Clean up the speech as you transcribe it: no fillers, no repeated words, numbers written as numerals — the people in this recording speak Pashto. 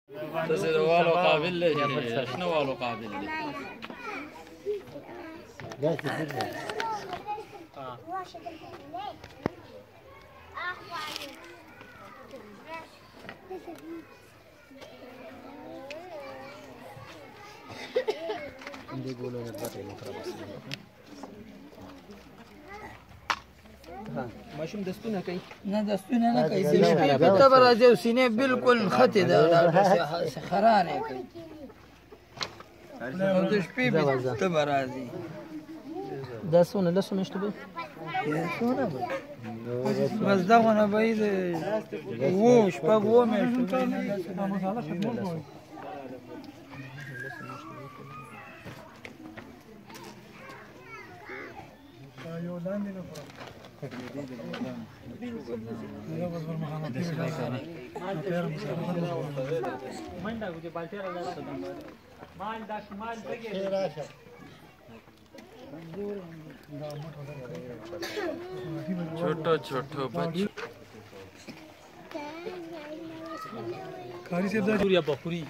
تاسې د والو قابل دی چې شنه والو قابل دی. ماشوم دستونه کوي نه دستونه نه کوي د شپې په تبه راځي او سینې بالکل نښتې ده خرانې کوي او د شپې په تبه راځي. دا څونه لسو میاشتو به څونه به بس دغونه به یې د اووه شپږ اووه میاشتو छोटो छोटो बच्चों कारी से بخوري